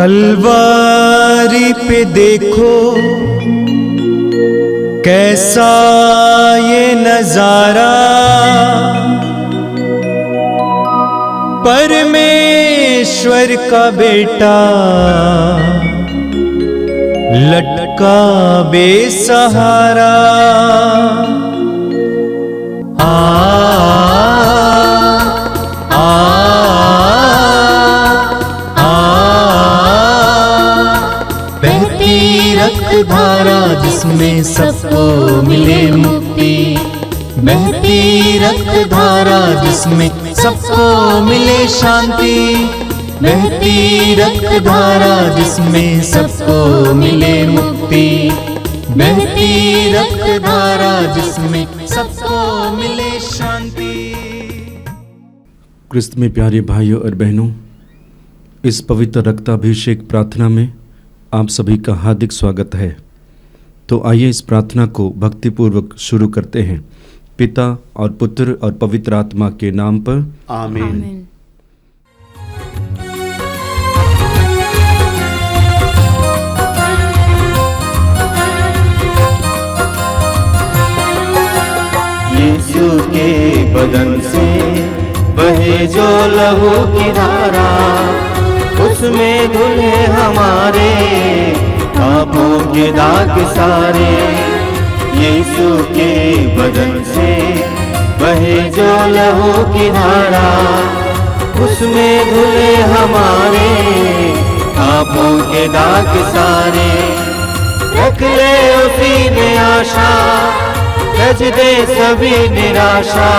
कलवारी पे देखो कैसा ये नजारा, परमेश्वर का बेटा लटका बेसहारा। धारा जिसमें सबको मिले मुक्ति, बहती रक्त धारा जिसमें सबको मिले शांति, बहती रक्त धारा जिसमें सबको मिले मुक्ति, बहती रक्त धारा जिसमें सबको मिले शांति। क्रिस्त में प्यारे भाइयों और बहनों, इस पवित्र रक्ताभिषेक प्रार्थना में आप सभी का हार्दिक स्वागत है। तो आइए इस प्रार्थना को भक्तिपूर्वक शुरू करते हैं। पिता और पुत्र और पवित्र आत्मा के नाम पर आमीन। यीशु के बदन से बहे जो लहू की धारा, उसमें धुले हमारे पापों के दाग सारे। यीशु के बदन से बहे जो लहू की धारा, उसमें धुले हमारे पापों के दाग सारे। रख ले उसी में आशा, तज दे सभी निराशा,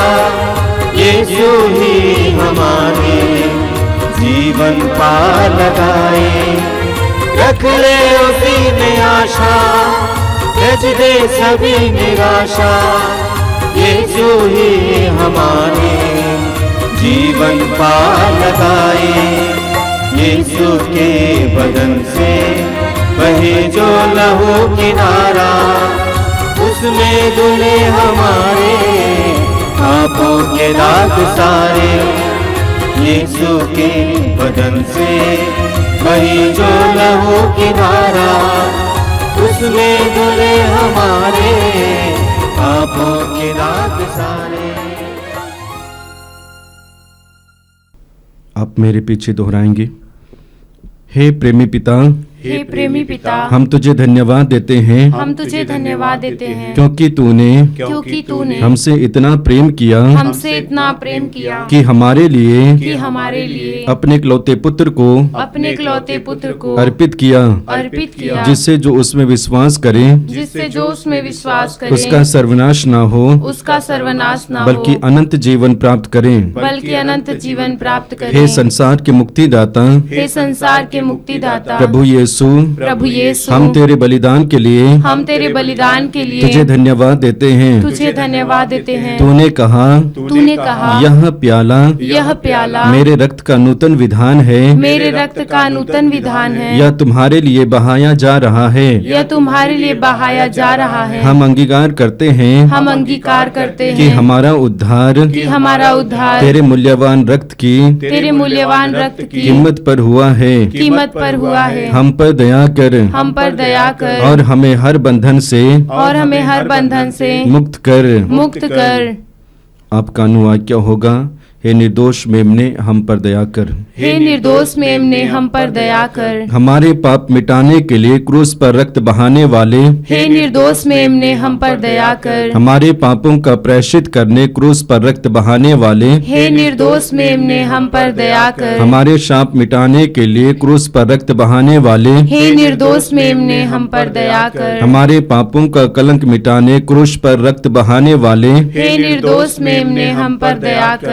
यीशु ही हमारे जीवन पार लगाए। रख ले उसी में आशा, तज दे सभी निराशा, यीशु ही हमारे जीवन पार लगाए। यीशु के बदन से बहे जो लहू की धारा, उसमें धुले हमारे पापों के दाग सारे। यीशु के बदन से बही जो लहू की धारा, उसमें धुले हमारे पापों के दाग सारे। आप मेरे पीछे दोहराएंगे। हे प्रेमी पिता, हे प्रेमी पिता, हम तुझे धन्यवाद देते हैं, हम तुझे धन्यवाद देते हैं, क्योंकि तूने हमसे इतना प्रेम किया, हमसे इतना प्रेम किया कि हमारे लिए अपने इकलौते पुत्र को अर्पित किया, जिससे जो उसमें विश्वास करे उसका सर्वनाश ना हो, बल्कि अनंत जीवन प्राप्त करे। हे संसार के मुक्तिदाता, प्रभु यीशु, हम तेरे बलिदान के लिए तुझे धन्यवाद देते हैं। तूने कहा यह प्याला मेरे रक्त का नूतन विधान है, यह तुम्हारे लिए बहाया जा रहा है। हम अंगीकार करते हैं कि हमारा उद्धार तेरे मूल्यवान रक्त की कीमत पर हुआ है। हम पर दया कर और हमें हर बंधन से मुक्त कर। आपका अनुवाक्य होगा, हे निर्दोष मेमने हम पर दया कर। हमारे पाप मिटाने के लिए क्रूस पर रक्त बहाने वाले, हमारे पापों का प्रायश्चित करने क्रूस पर रक्त बहाने वाले, हमारे शाप मिटाने के लिए क्रूस पर रक्त बहाने वाले, हमारे पापों का कलंक मिटाने क्रूस पर रक्त बहाने वाले,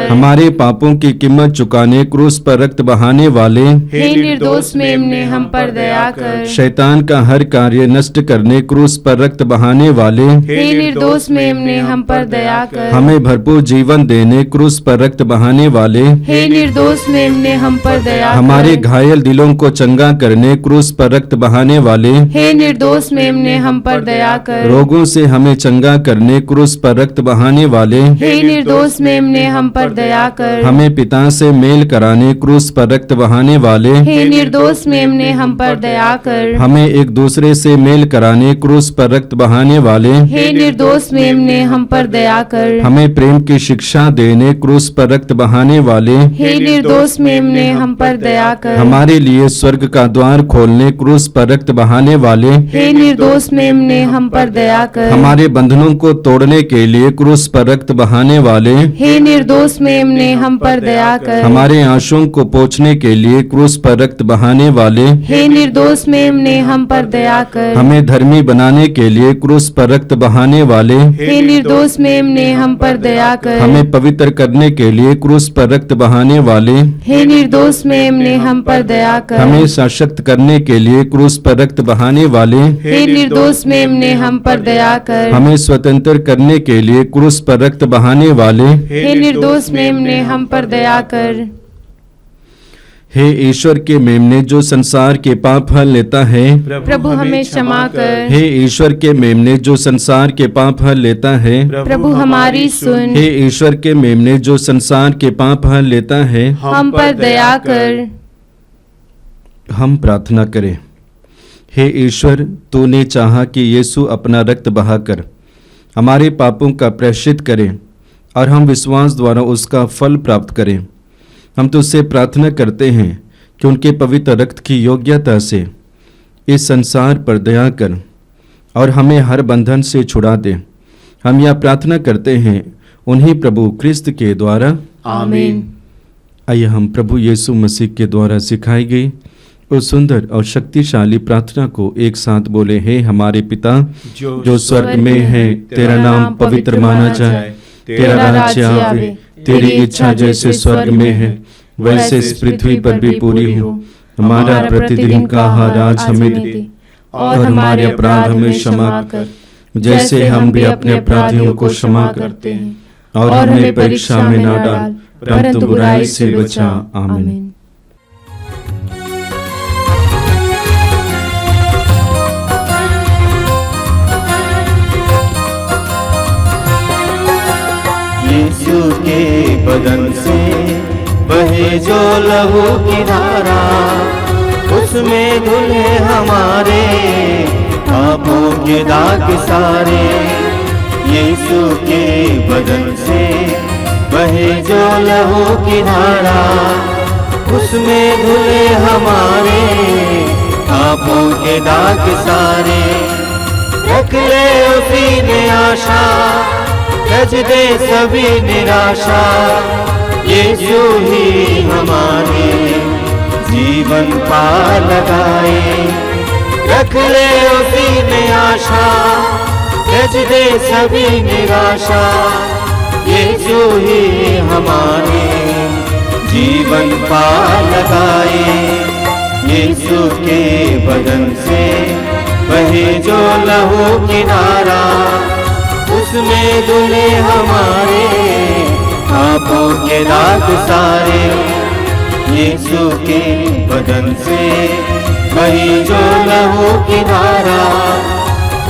हमारे पापों की कीमत चुकाने क्रूस पर रक्त बहाने वाले, शैतान का हर कार्य नष्ट करने क्रूस पर रक्त बहाने वाले, हमें भरपूर जीवन देने क्रूस पर रक्त बहाने वाले, हमारे घायल दिलों को चंगा करने क्रूस पर रक्त बहाने वाले, रोगों से हमें चंगा करने क्रूस पर रक्त बहाने वाले, हमें पिता से मेल कराने क्रूस क्रूस पर रक्त बहाने वाले, हे निर्दोष मेमने हम पर दया कर। हमें एक दूसरे से मेल कराने क्रूस पर रक्त बहाने वाले, हे निर्दोष मेमने हम पर दया कर। हमें प्रेम की शिक्षा देने क्रूस पर रक्त बहाने वाले, हे निर्दोष मेमने हम पर दया कर। हमारे लिए स्वर्ग का द्वार खोलने क्रूस पर रक्त बहाने वाले, हे निर्दोष मेमने हम पर दया कर। हमारे बंधनों को तोड़ने के लिए क्रूस पर रक्त बहाने वाले, हे निर्दोष मेमने हम पर दया कर। हमारे आंसुओं को पोंछने के लिए क्रूस पर रक्त बहाने वाले, हे निर्दोष मेमने हम पर दया कर। हमें धर्मी बनाने के लिए क्रूस पर रक्त बहाने वाले, हे निर्दोष मेमने हम पर दया कर। हमें पवित्र करने के लिए क्रूस पर रक्त बहाने वाले, हे निर्दोष मेमने हम पर दया कर। हमें सशक्त करने के लिए क्रूस पर रक्त बहाने वाले, हे निर्दोष मेमने हम पर दया कर। हमें स्वतंत्र करने के लिए क्रूस पर रक्त बहाने वाले, हे निर्दोष मेमने हम पर दया कर। हे ईश्वर के मेमने जो संसार के पाप हल लेता है, प्रभु हमें क्षमा कर। हे ईश्वर के मेमने जो संसार के पाप हल लेता है, प्रभु हमारी सुन। हे ईश्वर के मेमने जो संसार के पाप हल लेता है, हम पर दया कर। हम प्रार्थना करें। हे ईश्वर, तूने चाहा कि यीशु अपना रक्त बहाकर हमारे पापों का प्रायश्चित करे और हम विश्वास द्वारा उसका फल प्राप्त करें। हम तुझसे प्रार्थना करते हैं कि उनके पवित्र रक्त की योग्यता से इस संसार पर दया कर और हमें हर बंधन से छुड़ा दे। हम यह प्रार्थना करते हैं उन्हीं प्रभु ख्रिस्त के द्वारा, आमीन। आइए हम प्रभु यीशु मसीह के द्वारा सिखाई गई उस सुंदर और शक्तिशाली प्रार्थना को एक साथ बोले। हे हमारे पिता जो स्वर्ग में है, तेरा नाम पवित्र माना जाए, तेरा राज्य आवे, तेरी इच्छा जैसे स्वर्ग में है वैसे इस पृथ्वी पर भी पूरी हो। हमारा प्रतिदिन का आहार आज हमें दे और हमारे अपराध हमें क्षमा कर जैसे हम भी अपने अपराधियों को क्षमा करते हैं, और हमें परीक्षा में न डाल परंतु बुराई से बचा। आमीन। यीशु के बदन से बहे जो लहू की धारा, उसमें धुले हमारे पापों के दाग सारे। यीशु के बदन से बहे जो लहू की धारा, उसमें धुले हमारे पापों के दाग सारे। रख ले उसी में आशा, रज दे सभी निराशा। यीशु ही हमारे जीवन पार लगाए। रख ले उसी में आशा, रज दे सभी निराशा। यीशु ही हमारे जीवन पार लगाए। यीशु के बदन से बहे जो लहू की धारा, उसमें धुले हमारे पापों के दाग सारे। यीशु के बदन से बही जो लहू की धारा,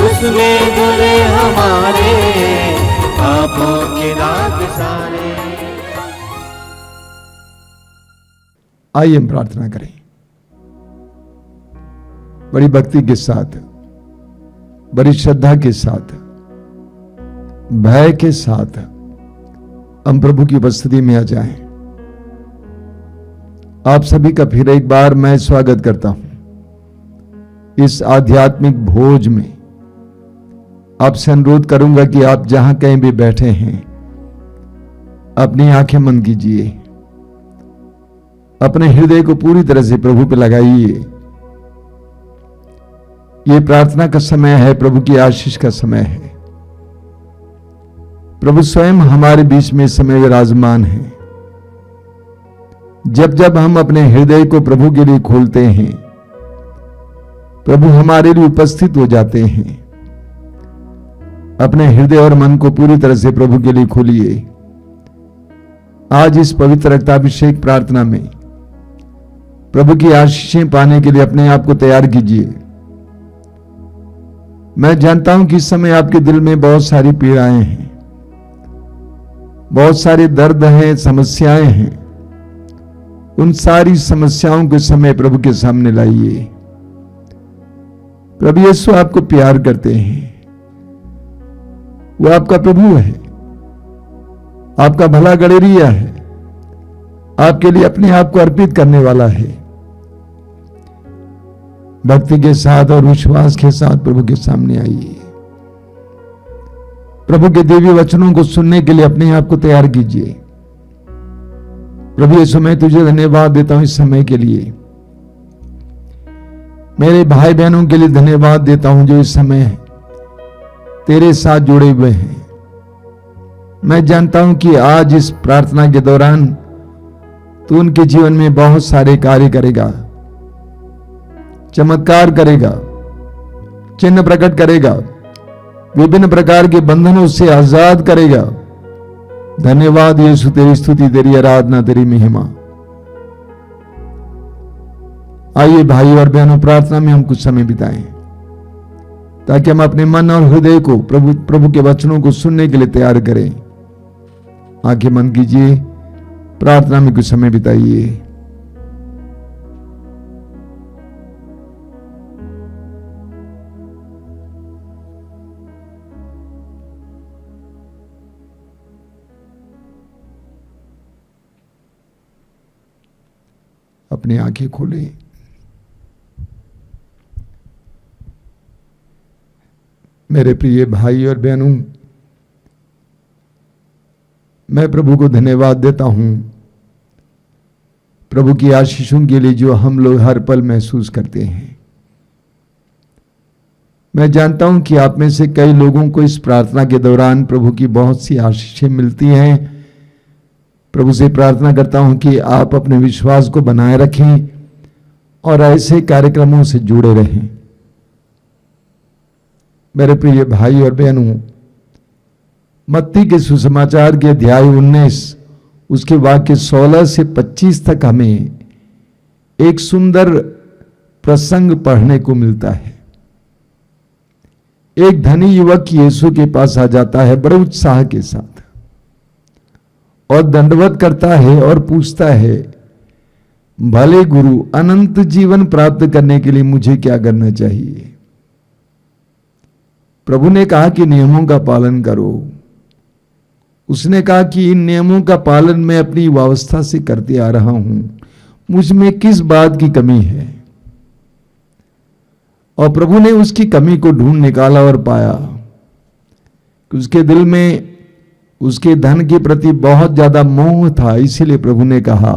उसमें धुले हमारे पापों के दाग सारे। आइए हम प्रार्थना करें बड़ी भक्ति के साथ, बड़ी श्रद्धा के साथ, भय के साथ हम प्रभु की उपस्थिति में आ जाएं। आप सभी का फिर एक बार मैं स्वागत करता हूं इस आध्यात्मिक भोज में। आपसे अनुरोध करूंगा कि आप जहां कहीं भी बैठे हैं, अपनी आंखें बंद कीजिए, अपने हृदय को पूरी तरह से प्रभु पे लगाइए। ये प्रार्थना का समय है, प्रभु की आशीष का समय है। प्रभु स्वयं हमारे बीच में समय विराजमान है। जब जब हम अपने हृदय को प्रभु के लिए खोलते हैं, प्रभु हमारे लिए उपस्थित हो जाते हैं। अपने हृदय और मन को पूरी तरह से प्रभु के लिए खोलिए। आज इस पवित्र रक्ताभिषेक प्रार्थना में प्रभु की आशीषें पाने के लिए अपने आप को तैयार कीजिए। मैं जानता हूं कि इस समय आपके दिल में बहुत सारी पीड़ाएं हैं, बहुत सारे दर्द हैं, समस्याएं हैं, उन सारी समस्याओं के समय प्रभु के सामने लाइए। प्रभु यीशु आपको प्यार करते हैं, वो आपका प्रभु है, आपका भला गड़ेरिया है, आपके लिए अपने आप को अर्पित करने वाला है। भक्ति के साथ और विश्वास के साथ प्रभु के सामने आइए। प्रभु के दिव्य वचनों को सुनने के लिए अपने आप को तैयार कीजिए। प्रभु यीशु, मैं तुझे धन्यवाद देता हूं इस समय के लिए। मेरे भाई बहनों के लिए धन्यवाद देता हूं जो इस समय तेरे साथ जुड़े हुए हैं। मैं जानता हूं कि आज इस प्रार्थना के दौरान तू उनके जीवन में बहुत सारे कार्य करेगा, चमत्कार करेगा, चिन्ह प्रकट करेगा, विभिन्न प्रकार के बंधनों से आजाद करेगा। धन्यवाद यीशु, तेरी स्तुति, तेरी आराधना, तेरी महिमा। आइए भाई और बहनों, प्रार्थना में हम कुछ समय बिताएं ताकि हम अपने मन और हृदय को प्रभु के वचनों को सुनने के लिए तैयार करें। आंखें बंद कीजिए, प्रार्थना में कुछ समय बिताइए। अपनी आंखें खोलें। मेरे प्रिय भाई और बहनों, मैं प्रभु को धन्यवाद देता हूं प्रभु की आशीषों के लिए जो हम लोग हर पल महसूस करते हैं। मैं जानता हूं कि आप में से कई लोगों को इस प्रार्थना के दौरान प्रभु की बहुत सी आशीषें मिलती हैं। प्रभु से प्रार्थना करता हूं कि आप अपने विश्वास को बनाए रखें और ऐसे कार्यक्रमों से जुड़े रहें। मेरे प्रिय भाई और बहनों, मत्ती के सुसमाचार के अध्याय 19 उसके वाक्य 16 से 25 तक हमें एक सुंदर प्रसंग पढ़ने को मिलता है। एक धनी युवक यीशु के पास आ जाता है बड़े उत्साह के साथ और दंडवत करता है और पूछता है, भले गुरु, अनंत जीवन प्राप्त करने के लिए मुझे क्या करना चाहिए? प्रभु ने कहा कि नियमों का पालन करो। उसने कहा कि इन नियमों का पालन मैं अपनी युवावस्था से करते आ रहा हूं, मुझ में किस बात की कमी है? और प्रभु ने उसकी कमी को ढूंढ निकाला और पाया कि उसके दिल में उसके धन के प्रति बहुत ज्यादा मोह था। इसीलिए प्रभु ने कहा,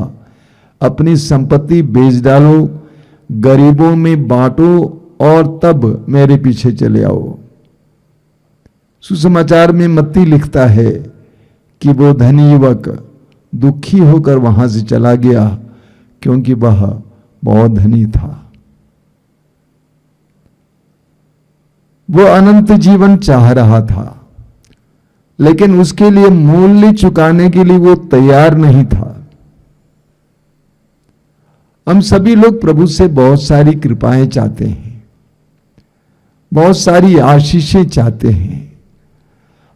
अपनी संपत्ति बेच डालो, गरीबों में बांटो और तब मेरे पीछे चले आओ। सुसमाचार में मत्ती लिखता है कि वो धनी युवक दुखी होकर वहां से चला गया क्योंकि वह बहुत धनी था। वो अनंत जीवन चाह रहा था, लेकिन उसके लिए मूल्य चुकाने के लिए वो तैयार नहीं था। हम सभी लोग प्रभु से बहुत सारी कृपाएं चाहते हैं, बहुत सारी आशीषें चाहते हैं।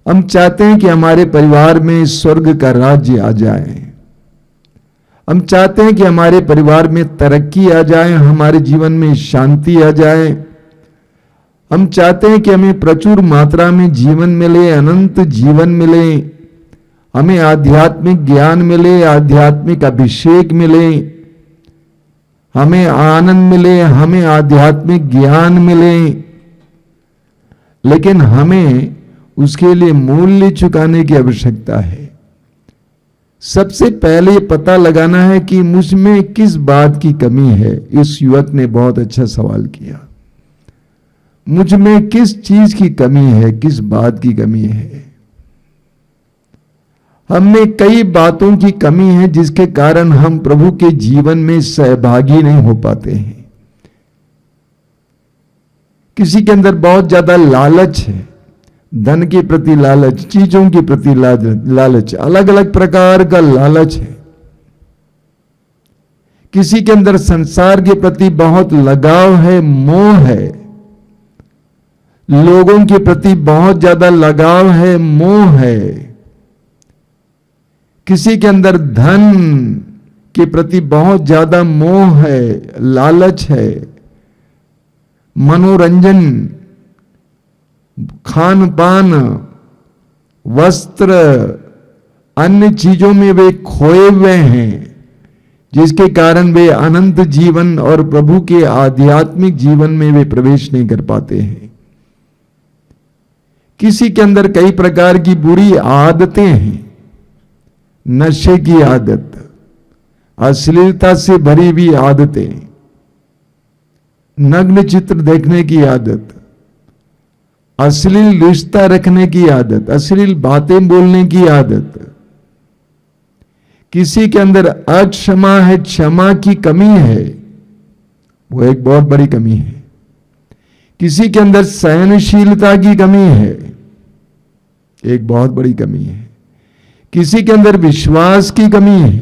हम चाहते हैं कि हमारे परिवार में स्वर्ग का राज्य आ जाए। हम चाहते हैं कि हमारे परिवार में तरक्की आ जाए, हमारे जीवन में शांति आ जाए। हम चाहते हैं कि हमें प्रचुर मात्रा में जीवन मिले, अनंत जीवन मिले, हमें आध्यात्मिक ज्ञान मिले, आध्यात्मिक अभिषेक मिले, हमें आनंद मिले, हमें आध्यात्मिक ज्ञान मिले। लेकिन हमें उसके लिए मूल्य चुकाने की आवश्यकता है। सबसे पहले पता लगाना है कि मुझ में किस बात की कमी है। इस युवक ने बहुत अच्छा सवाल किया, मुझ में किस चीज की कमी है, किस बात की कमी है? हम में कई बातों की कमी है जिसके कारण हम प्रभु के जीवन में सहभागी नहीं हो पाते हैं। किसी के अंदर बहुत ज्यादा लालच है, धन के प्रति लालच, चीजों के प्रति लालच, अलग अलग प्रकार का लालच है। किसी के अंदर संसार के प्रति बहुत लगाव है, मोह है। लोगों के प्रति बहुत ज्यादा लगाव है, मोह है। किसी के अंदर धन के प्रति बहुत ज्यादा मोह है, लालच है, मनोरंजन, खान पान, वस्त्र, अन्य चीजों में वे खोए हुए हैं, जिसके कारण वे अनंत जीवन और प्रभु के आध्यात्मिक जीवन में वे प्रवेश नहीं कर पाते हैं। किसी के अंदर कई प्रकार की बुरी आदतें हैं, नशे की आदत, अश्लीलता से भरी हुई आदतें, नग्न चित्र देखने की आदत, अश्लील रिश्ता रखने की आदत, अश्लील बातें बोलने की आदत। किसी के अंदर अक्षमा है, क्षमा की कमी है, वो एक बहुत बड़ी कमी है। किसी के अंदर सहनशीलता की कमी है, एक बहुत बड़ी कमी है। किसी के अंदर विश्वास की कमी है,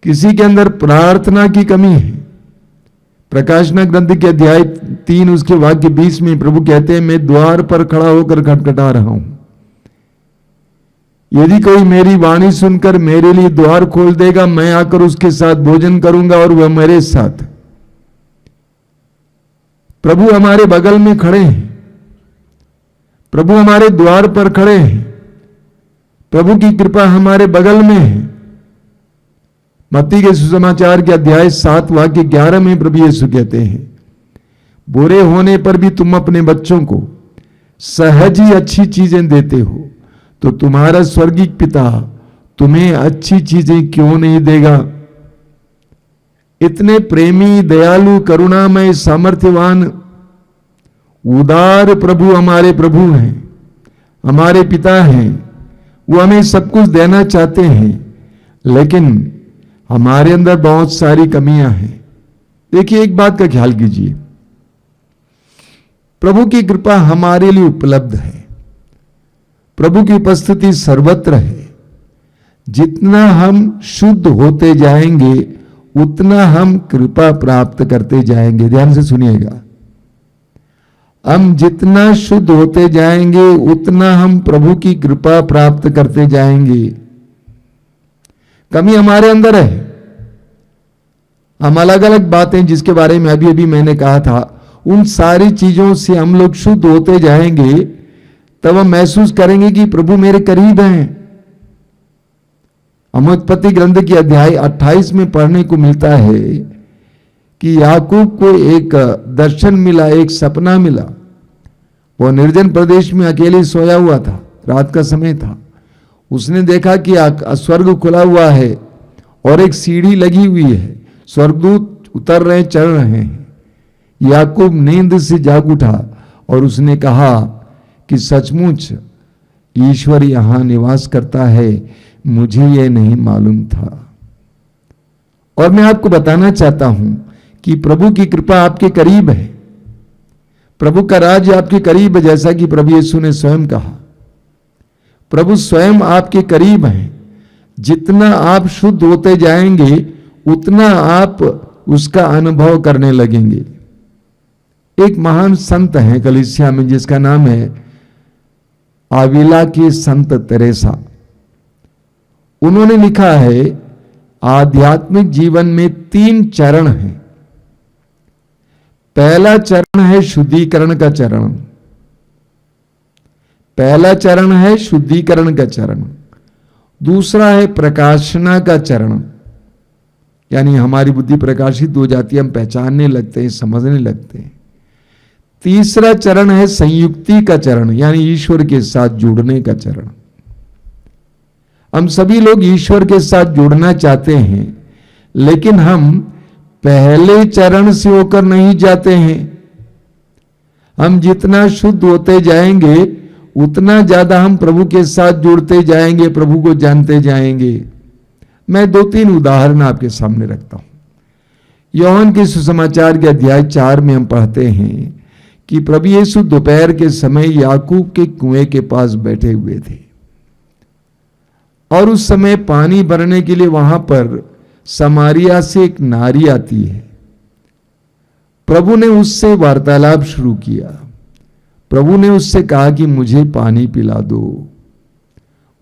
किसी के अंदर प्रार्थना की कमी है। प्रकाशना ग्रंथ के अध्याय 3 उसके वाक्य 20 में प्रभु कहते हैं, मैं द्वार पर खड़ा होकर खटखटा रहा हूं, यदि कोई मेरी वाणी सुनकर मेरे लिए द्वार खोल देगा, मैं आकर उसके साथ भोजन करूंगा और वह मेरे साथ। प्रभु हमारे बगल में खड़े हैं, प्रभु हमारे द्वार पर खड़े हैं, प्रभु की कृपा हमारे बगल में है। मत्ती के सुसमाचार के अध्याय 7 वाक्य 11 में प्रभु यीशु कहते हैं, बुरे होने पर भी तुम अपने बच्चों को सहज ही अच्छी चीजें देते हो, तो तुम्हारा स्वर्गीय पिता तुम्हें अच्छी चीजें क्यों नहीं देगा। इतने प्रेमी, दयालु, करुणामय, सामर्थ्यवान, उदार प्रभु हमारे प्रभु हैं, हमारे पिता हैं। वो हमें सब कुछ देना चाहते हैं, लेकिन हमारे अंदर बहुत सारी कमियां हैं। देखिए, एक बात का ख्याल कीजिए, प्रभु की कृपा हमारे लिए उपलब्ध है, प्रभु की उपस्थिति सर्वत्र है। जितना हम शुद्ध होते जाएंगे उतना हम कृपा प्राप्त करते जाएंगे। ध्यान से सुनिएगा, हम जितना शुद्ध होते जाएंगे उतना हम प्रभु की कृपा प्राप्त करते जाएंगे। कमी हमारे अंदर है। हम अलग अलग बातें, जिसके बारे में अभी अभी मैंने कहा था, उन सारी चीजों से हम लोग शुद्ध होते जाएंगे, तब हम महसूस करेंगे कि प्रभु मेरे करीब हैं। हम उत्पत्ति ग्रंथ के अध्याय 28 में पढ़ने को मिलता है कि याकूब को एक दर्शन मिला, एक सपना मिला। वो निर्जन प्रदेश में अकेले सोया हुआ था, रात का समय था। उसने देखा कि स्वर्ग खुला हुआ है और एक सीढ़ी लगी हुई है, स्वर्गदूत उतर रहे, चढ़ रहे हैं। याकूब नींद से जाग उठा और उसने कहा कि सचमुच ईश्वर यहां निवास करता है, मुझे यह नहीं मालूम था। और मैं आपको बताना चाहता हूं कि प्रभु की कृपा आपके करीब है, प्रभु का राज्य आपके करीब है, जैसा कि प्रभु यीशु ने स्वयं कहा। प्रभु स्वयं आपके करीब हैं। जितना आप शुद्ध होते जाएंगे उतना आप उसका अनुभव करने लगेंगे। एक महान संत हैं कलीसिया में, जिसका नाम है आविला की संत तेरेसा। उन्होंने लिखा है, आध्यात्मिक जीवन में 3 चरण हैं। पहला चरण है शुद्धिकरण का चरण, पहला चरण है शुद्धिकरण का चरण। दूसरा है प्रकाशना का चरण, यानी हमारी बुद्धि प्रकाशित हो जाती है, हम पहचानने लगते हैं, समझने लगते हैं। तीसरा चरण है संयुक्ति का चरण, यानी ईश्वर के साथ जुड़ने का चरण। हम सभी लोग ईश्वर के साथ जुड़ना चाहते हैं, लेकिन हम पहले चरण से होकर नहीं जाते हैं। हम जितना शुद्ध होते जाएंगे उतना ज्यादा हम प्रभु के साथ जुड़ते जाएंगे, प्रभु को जानते जाएंगे। मैं 2-3 उदाहरण आपके सामने रखता हूं। यूहन्ना के सुसमाचार के अध्याय 4 में हम पढ़ते हैं कि प्रभु यीशु दोपहर के समय याकूब के कुएं के पास बैठे हुए थे, और उस समय पानी भरने के लिए वहां पर समारिया से एक नारी आती है। प्रभु ने उससे वार्तालाप शुरू किया। प्रभु ने उससे कहा कि मुझे पानी पिला दो।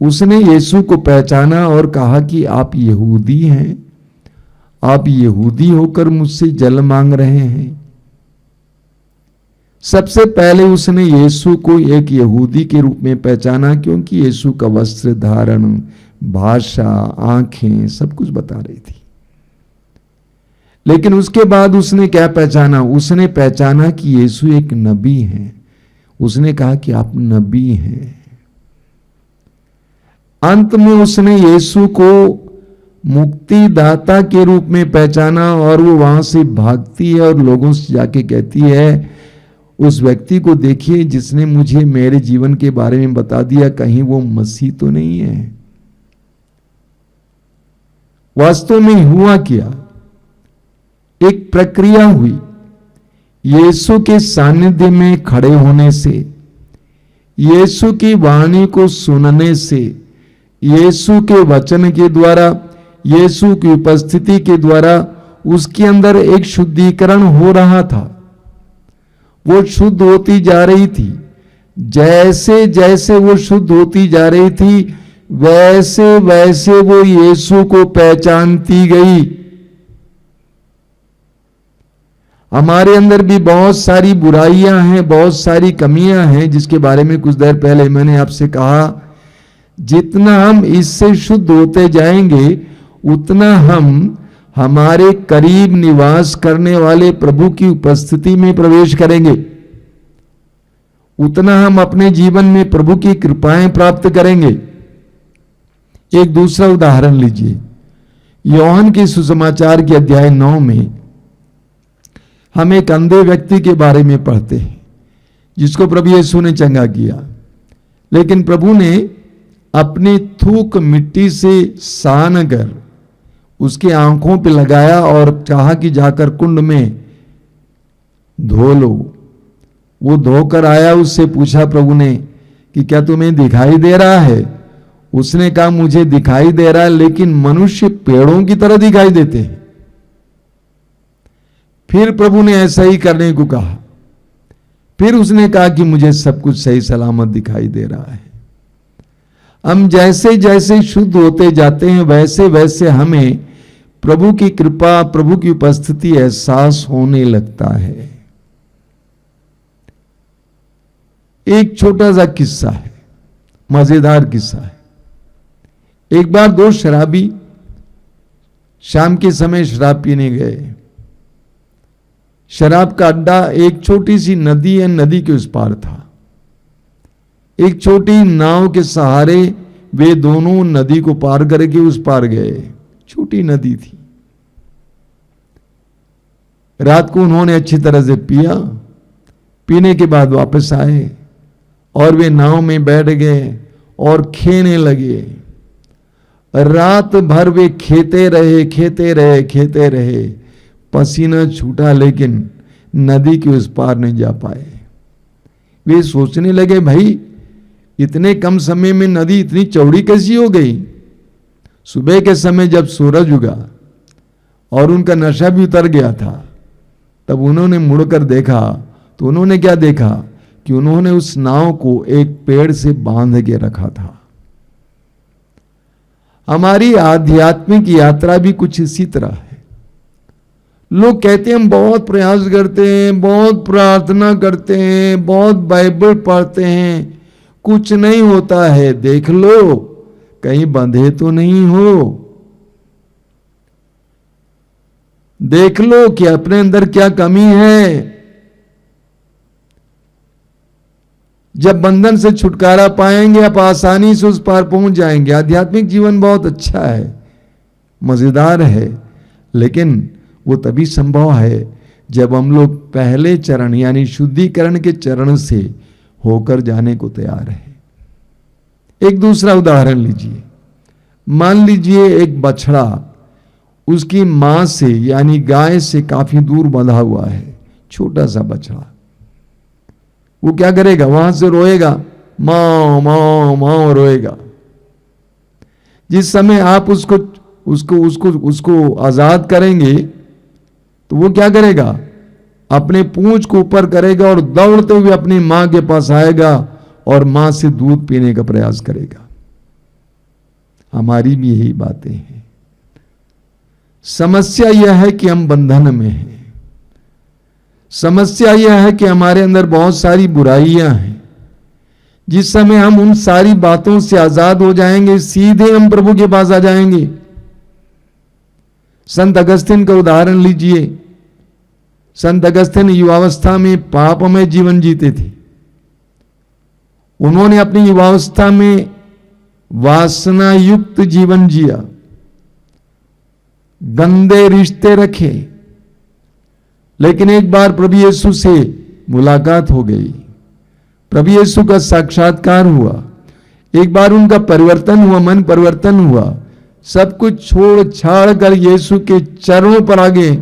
उसने यीशु को पहचाना और कहा कि आप यहूदी हैं आप यहूदी होकर मुझसे जल मांग रहे हैं। सबसे पहले उसने यीशु को एक यहूदी के रूप में पहचाना, क्योंकि यीशु का वस्त्र धारण, भाषा, आंखें सब कुछ बता रही थी। लेकिन उसके बाद उसने क्या पहचाना? उसने पहचाना कि यीशु एक नबी है। उसने कहा कि आप नबी हैं। अंत में उसने यीशु को मुक्तिदाता के रूप में पहचाना और वो वहां से भागती है और लोगों से जाके कहती है, उस व्यक्ति को देखिए जिसने मुझे मेरे जीवन के बारे में बता दिया, कहीं वो मसीह तो नहीं है। वास्तव में हुआ क्या? एक प्रक्रिया हुई। यीशु के सानिध्य में खड़े होने से, यीशु की वाणी को सुनने से, यीशु के वचन के द्वारा, यीशु की उपस्थिति के द्वारा उसके अंदर एक शुद्धिकरण हो रहा था। वो शुद्ध होती जा रही थी। जैसे जैसे वो शुद्ध होती जा रही थी, वैसे वैसे वो यीशु को पहचानती गई। हमारे अंदर भी बहुत सारी बुराइयां हैं, बहुत सारी कमियां हैं, जिसके बारे में कुछ देर पहले मैंने आपसे कहा। जितना हम इससे शुद्ध होते जाएंगे, उतना हम हमारे करीब निवास करने वाले प्रभु की उपस्थिति में प्रवेश करेंगे, उतना हम अपने जीवन में प्रभु की कृपाएं प्राप्त करेंगे। एक दूसरा उदाहरण लीजिए। योहन के सुसमाचार के अध्याय 9 में हम एक अंधे व्यक्ति के बारे में पढ़ते हैं, जिसको प्रभु यीशु ने चंगा किया। लेकिन प्रभु ने अपनी थूक मिट्टी से सान कर उसकी आंखों पे लगाया और कहा कि जाकर कुंड में धो लो। वो धोकर आया। उससे पूछा प्रभु ने कि क्या तुम्हें दिखाई दे रहा है? उसने कहा मुझे दिखाई दे रहा है, लेकिन मनुष्य पेड़ों की तरह दिखाई देते हैं। फिर प्रभु ने ऐसा ही करने को कहा। फिर उसने कहा कि मुझे सब कुछ सही सलामत दिखाई दे रहा है। हम जैसे जैसे शुद्ध होते जाते हैं, वैसे वैसे हमें प्रभु की कृपा, प्रभु की उपस्थिति एहसास होने लगता है। एक छोटा सा किस्सा है, मजेदार किस्सा है। एक बार दो शराबी शाम के समय शराब पीने गए। शराब का अड्डा एक छोटी सी नदी है, नदी के उस पार था। एक छोटी नाव के सहारे वे दोनों नदी को पार करके उस पार गए। छोटी नदी थी। रात को उन्होंने अच्छी तरह से पिया। पीने के बाद वापस आए और वे नाव में बैठ गए और खेने लगे। रात भर वे खेते रहे। पसीना छूटा, लेकिन नदी के उस पार नहीं जा पाए। वे सोचने लगे, भाई इतने कम समय में नदी इतनी चौड़ी कैसी हो गई? सुबह के समय जब सूरज उगा और उनका नशा भी उतर गया था, तब उन्होंने मुड़कर देखा तो उन्होंने क्या देखा कि उन्होंने उस नाव को एक पेड़ से बांध के रखा था। हमारी आध्यात्मिक यात्रा भी कुछ इसी तरह है। लोग कहते हैं हम बहुत प्रयास करते हैं, बहुत प्रार्थना करते हैं, बहुत बाइबल पढ़ते हैं, कुछ नहीं होता है। देख लो कहीं बंधे तो नहीं हो। देख लो कि अपने अंदर क्या कमी है। जब बंधन से छुटकारा पाएंगे, आप आसानी से उस पार पहुंच जाएंगे। आध्यात्मिक जीवन बहुत अच्छा है, मजेदार है, लेकिन वो तभी संभव है जब हम लोग पहले चरण यानी शुद्धिकरण के चरण से होकर जाने को तैयार है। एक दूसरा उदाहरण लीजिए। मान लीजिए एक बछड़ा उसकी मां से यानी गाय से काफी दूर बंधा हुआ है। छोटा सा बछड़ा, वो क्या करेगा? वहां से रोएगा, माँ माँ माँ रोएगा। जिस समय आप उसको आजाद करेंगे तो वो क्या करेगा? अपने पूंछ को ऊपर करेगा और दौड़ते हुए अपनी मां के पास आएगा और मां से दूध पीने का प्रयास करेगा। हमारी भी यही बातें हैं। समस्या यह है कि हम बंधन में हैं। समस्या यह है कि हमारे अंदर बहुत सारी बुराइयां हैं। जिस समय हम उन सारी बातों से आजाद हो जाएंगे, सीधे हम प्रभु के पास आ जाएंगे। संत अगस्तिन का उदाहरण लीजिए। संत अगस्तिन युवावस्था में पापमय जीवन जीते थे। उन्होंने अपनी युवावस्था में वासना युक्त जीवन जिया, गंदे रिश्ते रखे। लेकिन एक बार प्रभु यीशु से मुलाकात हो गई, प्रभु यीशु का साक्षात्कार हुआ, एक बार उनका परिवर्तन हुआ, मन परिवर्तन हुआ। सब कुछ छोड़ छाड़ कर यीशु के चरणों पर आ गए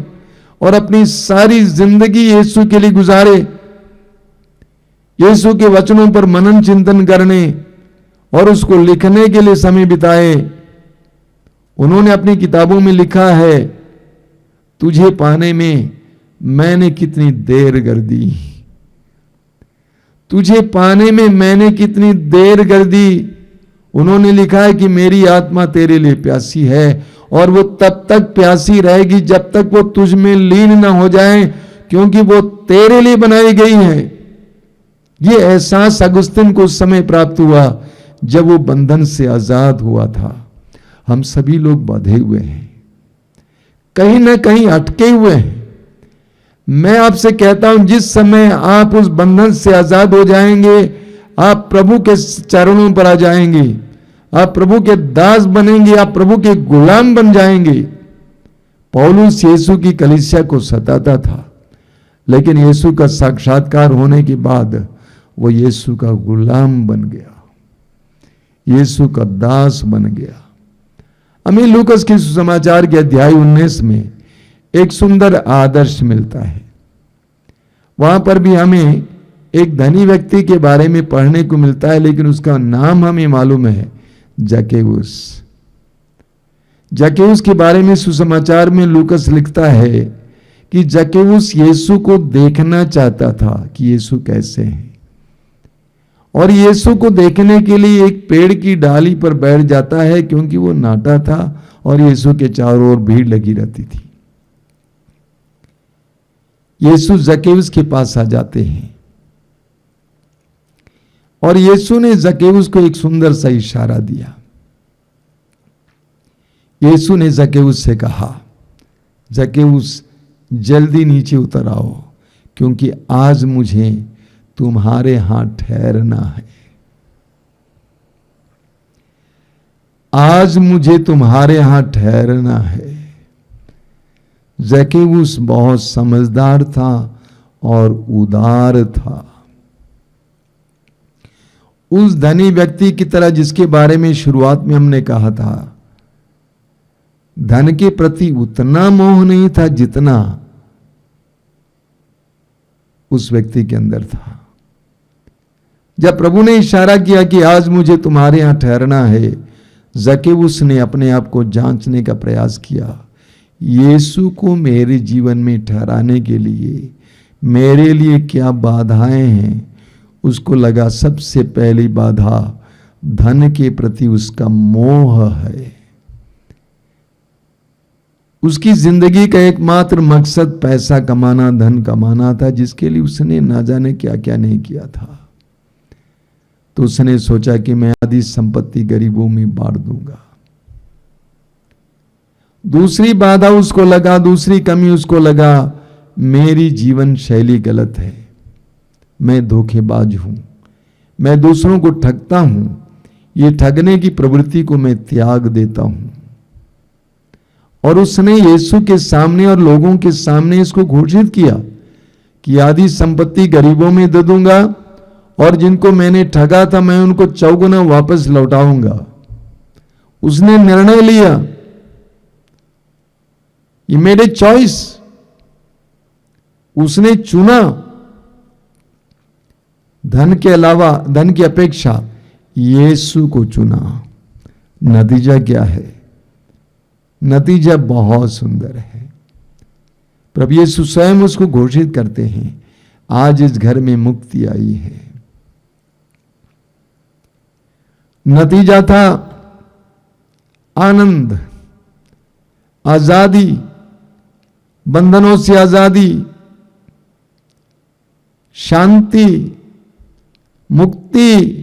और अपनी सारी जिंदगी यीशु के लिए गुजारे। यीशु के वचनों पर मनन चिंतन करने और उसको लिखने के लिए समय बिताए। उन्होंने अपनी किताबों में लिखा है, तुझे पाने में मैंने कितनी देर कर दी, तुझे पाने में मैंने कितनी देर कर दी। उन्होंने लिखा है कि मेरी आत्मा तेरे लिए प्यासी है और वो तब तक प्यासी रहेगी जब तक वो तुझ में लीन ना हो जाए, क्योंकि वो तेरे लिए बनाई गई है। ये एहसास अगस्तिन को उस समय प्राप्त हुआ जब वो बंधन से आजाद हुआ था। हम सभी लोग बंधे हुए हैं, कहीं ना कहीं अटके हुए हैं। मैं आपसे कहता हूं, जिस समय आप उस बंधन से आजाद हो जाएंगे, आप प्रभु के चरणों पर आ जाएंगे, आप प्रभु के दास बनेंगे, आप प्रभु के गुलाम बन जाएंगे। पौलुस यीशु की कलीसिया को सताता था, लेकिन यीशु का साक्षात्कार होने के बाद वो यीशु का गुलाम बन गया, यीशु का दास बन गया। हमें लूकस के सुसमाचार के अध्याय 19 में एक सुंदर आदर्श मिलता है। वहां पर भी हमें एक धनी व्यक्ति के बारे में पढ़ने को मिलता है, लेकिन उसका नाम हमें मालूम है, जक्केउस। जक्केउस के बारे में सुसमाचार में लूकस लिखता है कि जक्केउस यीशु को देखना चाहता था कि यीशु कैसे हैं, और यीशु को देखने के लिए एक पेड़ की डाली पर बैठ जाता है, क्योंकि वो नाटा था और यीशु के चारों ओर भीड़ लगी रहती थी। यीशु जक्केउस के पास आ जाते हैं और यीशु ने जक्केउस को एक सुंदर सा इशारा दिया। यीशु ने जक्केउस से कहा, जक्केउस जल्दी नीचे उतर आओ, क्योंकि आज मुझे तुम्हारे हाथ ठहरना है। आज मुझे तुम्हारे हाथ ठहरना है। जक्केउस बहुत समझदार था और उदार था। उस धनी व्यक्ति की तरह जिसके बारे में शुरुआत में हमने कहा था, धन के प्रति उतना मोह नहीं था जितना उस व्यक्ति के अंदर था। जब प्रभु ने इशारा किया कि आज मुझे तुम्हारे यहां ठहरना है, जक्केउस ने अपने आप को जांचने का प्रयास किया। यीशु को मेरे जीवन में ठहराने के लिए मेरे लिए क्या बाधाएं हैं? उसको लगा सबसे पहली बाधा धन के प्रति उसका मोह है। उसकी जिंदगी का एकमात्र मकसद पैसा कमाना, धन कमाना था, जिसके लिए उसने ना जाने क्या क्या नहीं किया था। तो उसने सोचा कि मैं आधी संपत्ति गरीबों में बांट दूंगा। दूसरी बाधा उसको लगा, दूसरी कमी उसको लगा, मेरी जीवन शैली गलत है, मैं धोखेबाज हूं, मैं दूसरों को ठगता हूं, ये ठगने की प्रवृत्ति को मैं त्याग देता हूं। और उसने यीशु के सामने और लोगों के सामने इसको घोषित किया कि आधी संपत्ति गरीबों में दे दूंगा और जिनको मैंने ठगा था मैं उनको चौगुना वापस लौटाऊंगा। उसने निर्णय लिया, He made a choice। उसने चुना धन के अलावा, धन की अपेक्षा यीशु को चुना। नतीजा क्या है? नतीजा बहुत सुंदर है। प्रभु यीशु स्वयं उसको घोषित करते हैं, आज इस घर में मुक्ति आई है। नतीजा था आनंद। आजादी, बंधनों से आजादी, शांति, मुक्ति,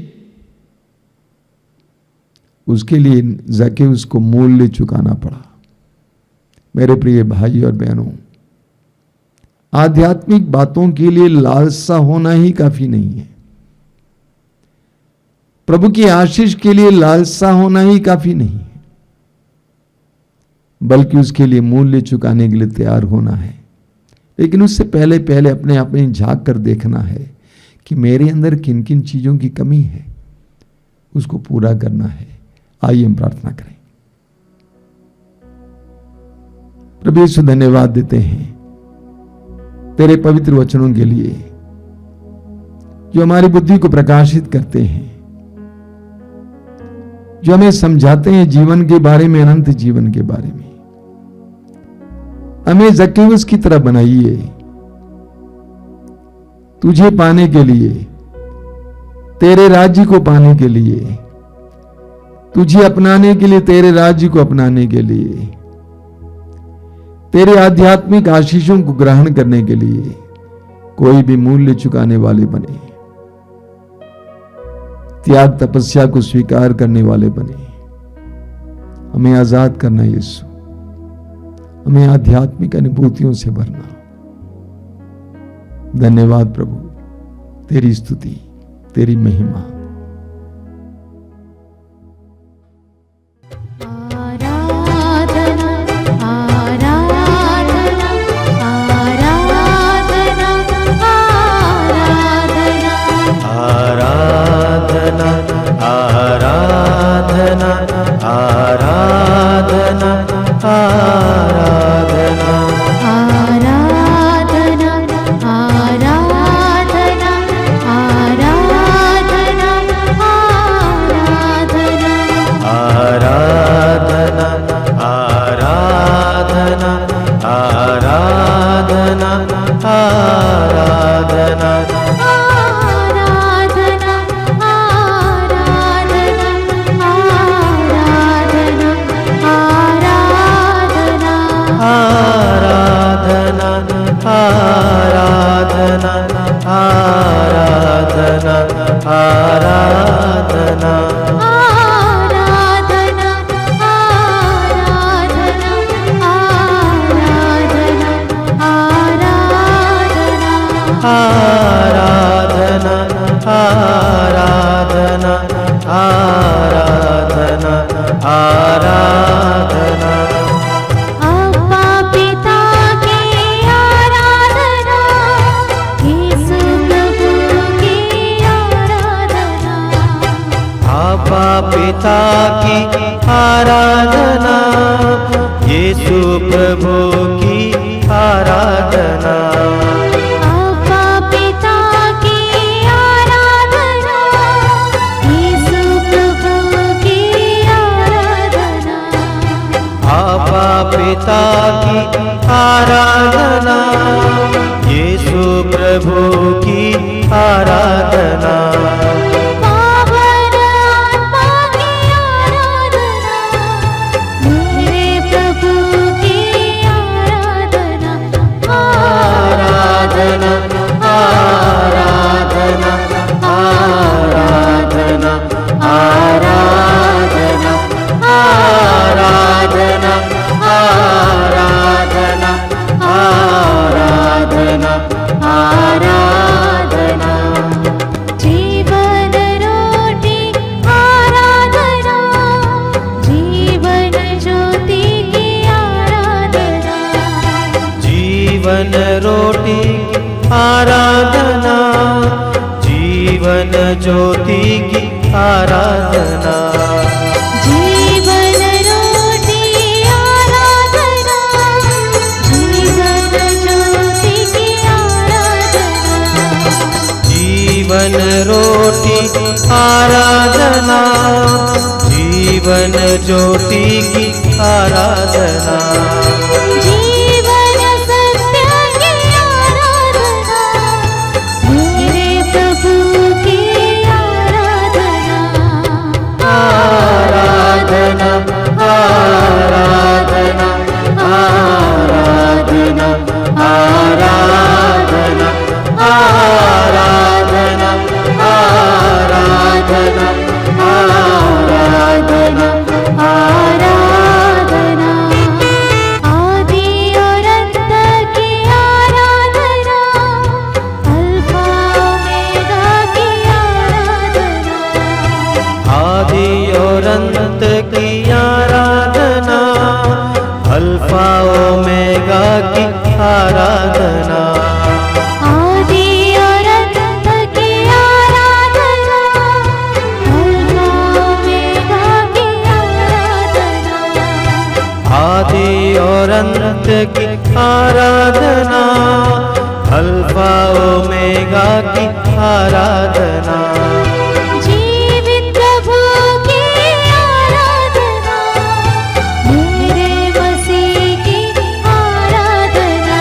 उसके लिए ज़क्केउस को मूल्य चुकाना पड़ा। मेरे प्रिय भाई और बहनों, आध्यात्मिक बातों के लिए लालसा होना ही काफी नहीं है। प्रभु की आशीष के लिए लालसा होना ही काफी नहीं है, बल्कि उसके लिए मूल्य चुकाने के लिए तैयार होना है। लेकिन उससे पहले पहले अपने आप में झांक कर देखना है कि मेरे अंदर किन किन चीजों की कमी है, उसको पूरा करना है। आइए हम प्रार्थना करें। प्रभु यीशु, धन्यवाद देते हैं तेरे पवित्र वचनों के लिए जो हमारी बुद्धि को प्रकाशित करते हैं, जो हमें समझाते हैं जीवन के बारे में, अनंत जीवन के बारे में। हमें ज़क्केउस की तरह बनाइए, तुझे पाने के लिए, तेरे राज्य को पाने के लिए, तुझे अपनाने के लिए, तेरे राज्य को अपनाने के लिए, तेरे आध्यात्मिक आशीषों को ग्रहण करने के लिए कोई भी मूल्य चुकाने वाले बने, त्याग तपस्या को स्वीकार करने वाले बने। हमें आजाद करना यीशु, हमें आध्यात्मिक अनुभूतियों से भरना। धन्यवाद प्रभु, तेरी स्तुति, तेरी महिमा। पिता की आराधना, यीशु प्रभु की आराधना। आपा पिता की आराधना, यीशु प्रभु की आराधना। आपा पिता की आराधना, यीशु प्रभु की आराधना। जीवन रोटी आराधना, जीवन ज्योति की आराधना। जीवन रोटी आराधना, जीवन ज्योति की आराधना। जीवन रोटी आराधना, जीवन ज्योति की आराधना। आराधना, आराधना, आराधना आराधना आराधना आराधना आराधना आदि और अंत की आराधना अल्फा ओमेगा की आराधना आदि और अंत की आराधना अल्फा ओमेगा की आराधना आदि और अंत की आराधना अल्फा ओमेगा की आराधना आदि और अंत की आराधना अल्फा ओमेगा की आराधना जीवित प्रभु की आराधना मेरे मसीह की आराधना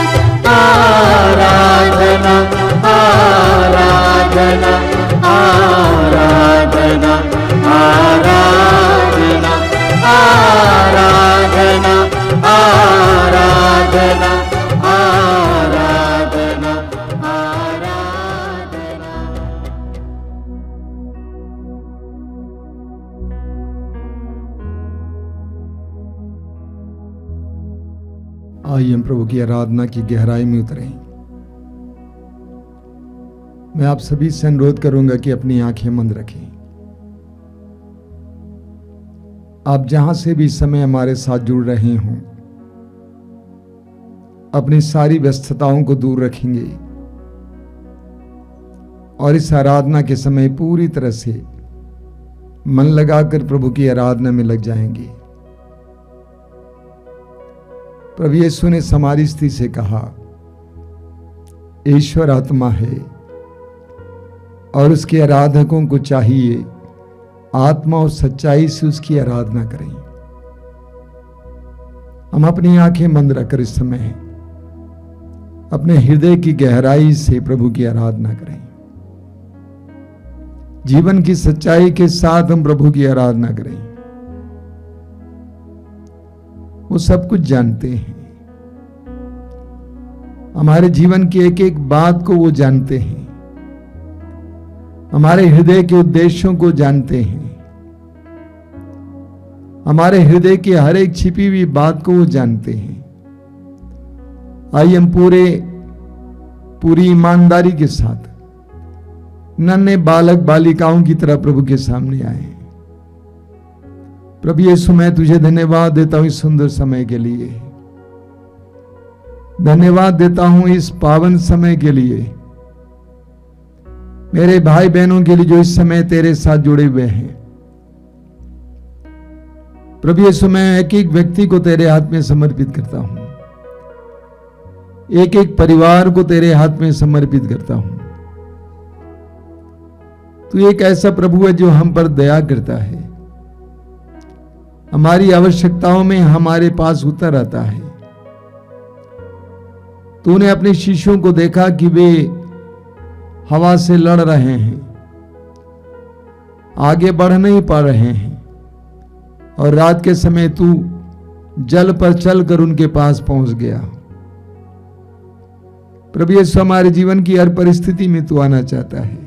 आराधना आराधना आराधना आराधना आराधना आराधना आराधना आराधना आइए हम प्रभु की आराधना की गहराई में उतरें। मैं आप सभी से अनुरोध करूंगा कि अपनी आंखें बंद रखें। आप जहां से भी इस समय हमारे साथ जुड़ रहे हों, अपनी सारी व्यस्तताओं को दूर रखेंगे और इस आराधना के समय पूरी तरह से मन लगाकर प्रभु की आराधना में लग जाएंगे। प्रभु यीशु ने समारी स्त्री से कहा, ईश्वर आत्मा है और उसके आराधकों को चाहिए आत्मा और सच्चाई से उसकी आराधना करें। हम अपनी आंखें बंद रखकर इस समय अपने हृदय की गहराई से प्रभु की आराधना करें। जीवन की सच्चाई के साथ हम प्रभु की आराधना करें। वो सब कुछ जानते हैं, हमारे जीवन की एक एक बात को वो जानते हैं, हमारे हृदय के उद्देश्यों को जानते हैं, हमारे हृदय की हर एक छिपी हुई बात को वो जानते हैं। आइए हम पूरी ईमानदारी के साथ नन्हे बालक बालिकाओं की तरह प्रभु के सामने आए। प्रभु यीशु, मैं तुझे धन्यवाद देता हूं इस सुंदर समय के लिए, धन्यवाद देता हूं इस पावन समय के लिए, मेरे भाई बहनों के लिए जो इस समय तेरे साथ जुड़े हुए हैं। प्रभु यीशु, मैं एक एक व्यक्ति को तेरे हाथ में समर्पित करता हूं, एक एक परिवार को तेरे हाथ में समर्पित करता हूं। तू एक ऐसा प्रभु है जो हम पर दया करता है, हमारी आवश्यकताओं में हमारे पास उतर आता है। तूने अपने शिष्यों को देखा कि वे हवा से लड़ रहे हैं, आगे बढ़ नहीं पा रहे हैं, और रात के समय तू जल पर चलकर उनके पास पहुंच गया। प्रभु यीशु, हमारे जीवन की हर परिस्थिति में तू आना चाहता है।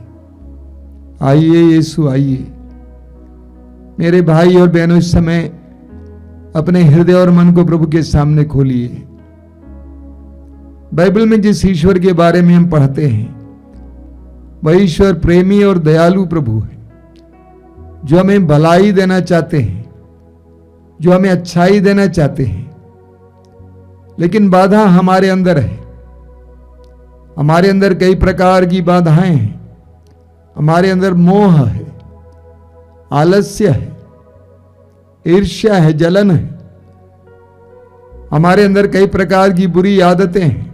आइए यीशु, आइए। मेरे भाई और बहनों, इस समय अपने हृदय और मन को प्रभु के सामने खोलिए। बाइबल में जिस ईश्वर के बारे में हम पढ़ते हैं, वह ईश्वर प्रेमी और दयालु प्रभु है, जो हमें भलाई देना चाहते हैं, जो हमें अच्छाई देना चाहते हैं। लेकिन बाधा हमारे अंदर है, हमारे अंदर कई प्रकार की बाधाएं हैं। हमारे अंदर मोह है, आलस्य है, ईर्ष्या है, जलन है। हमारे अंदर कई प्रकार की बुरी आदतें हैं,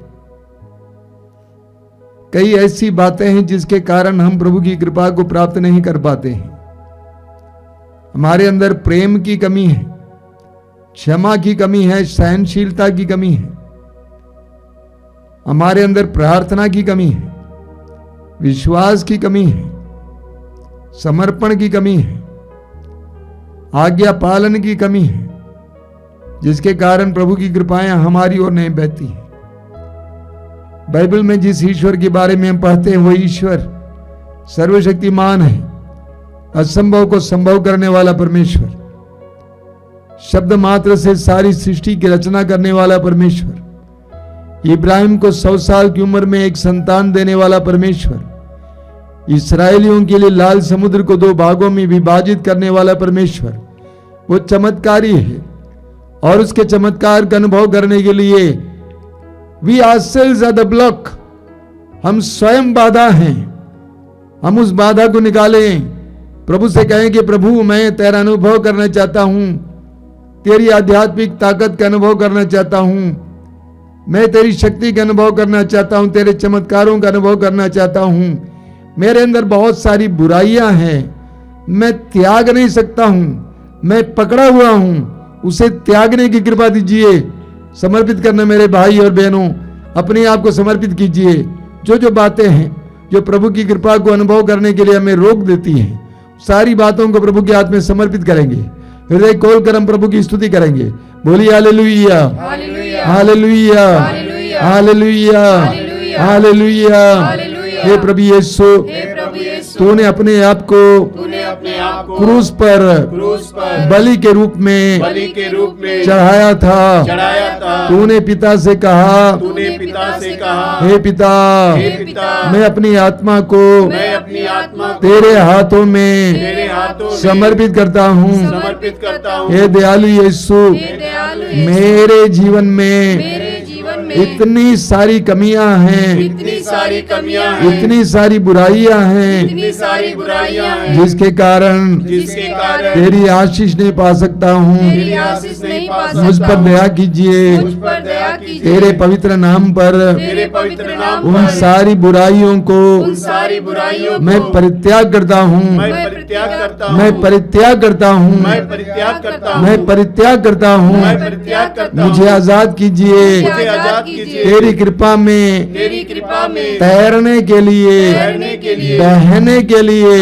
कई ऐसी बातें हैं जिसके कारण हम प्रभु की कृपा को प्राप्त नहीं कर पाते हैं। हमारे अंदर प्रेम की कमी है, क्षमा की कमी है, सहनशीलता की कमी है। हमारे अंदर प्रार्थना की कमी है, विश्वास की कमी है, समर्पण की कमी है, आज्ञा पालन की कमी है, जिसके कारण प्रभु की कृपाएं हमारी ओर नहीं बहती हैं। बाइबल में जिस ईश्वर के बारे में हम पढ़ते हैं वो ईश्वर सर्वशक्तिमान है, असंभव को संभव करने वाला परमेश्वर, शब्द मात्र से सारी सृष्टि की रचना करने वाला परमेश्वर, इब्राहिम को 100 साल की उम्र में एक संतान देने वाला परमेश्वर, इस्राएलियों के लिए लाल समुद्र को 2 भागों में विभाजित करने वाला परमेश्वर, वो चमत्कारी है। और उसके चमत्कार का अनुभव करने के लिए we ourselves are the block, हम स्वयं बाधा हैं। हम उस बाधा को निकालें, प्रभु से कहें कि प्रभु मैं तेरा अनुभव करना चाहता हूं, तेरी आध्यात्मिक ताकत का अनुभव करना चाहता हूं, मैं तेरी शक्ति का अनुभव करना चाहता हूं, तेरे चमत्कारों का अनुभव करना चाहता हूं। मेरे अंदर बहुत सारी बुराइयां हैं, मैं त्याग नहीं सकता हूं, मैं पकड़ा हुआ हूं, उसे त्यागने की कृपा दीजिए। समर्पित करना मेरे भाई और बहनों, अपने आप को समर्पित कीजिए। जो बातें हैं जो प्रभु की कृपा को अनुभव करने के लिए हमें रोक देती हैं, सारी बातों को प्रभु के हाथ में समर्पित करेंगे। हृदय खोल कर हम प्रभु की स्तुति करेंगे। बोलिए हालेलुया, हालेलुया, हालेलुया, हालेलुया। हे प्रभु यीशु, तूने अपने आप को क्रूस पर बलि के रूप में चढ़ाया था। तूने पिता से कहा, हे पिता, मैं अपनी आत्मा को तेरे हाथों में समर्पित करता हूँ। हे दयालु यीशु, मेरे जीवन में इतनी सारी कमियां हैं, इतनी सारी बुराइयां हैं, जिसके कारण तेरी आशीष नहीं पा सकता हूँ। मुझ पर दया कीजिए, तेरे पवित्र नाम पर उन सारी बुराइयों को मैं परित्याग करता हूँ, मैं परित्याग करता हूँ, मैं परित्याग करता हूँ। मुझे आजाद कीजिए तेरी कृपा में तैरने के लिए, बहने के लिए,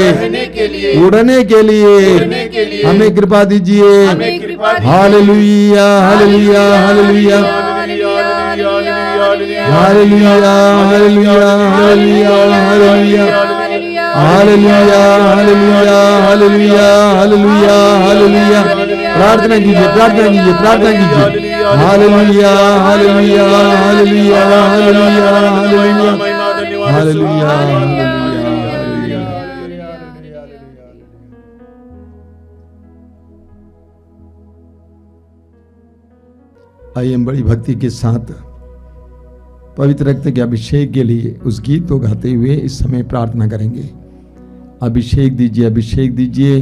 उड़ने के लिए हमें कृपा दीजिए। Hallelujah, hallelujah, hallelujah, hallelujah, hallelujah, hallelujah, hallelujah, hallelujah, hallelujah, hallelujah, hallelujah. प्रार्थना कीजिए, प्रार्थना कीजिए, प्रार्थना कीजिए। Hallelujah, hallelujah, hallelujah, hallelujah, hallelujah, hallelujah, hallelujah. आइए हम बड़ी भक्ति के साथ पवित्र रक्त के अभिषेक के लिए उस गीत को गाते हुए इस समय प्रार्थना करेंगे। अभिषेक दीजिए, अभिषेक दीजिए,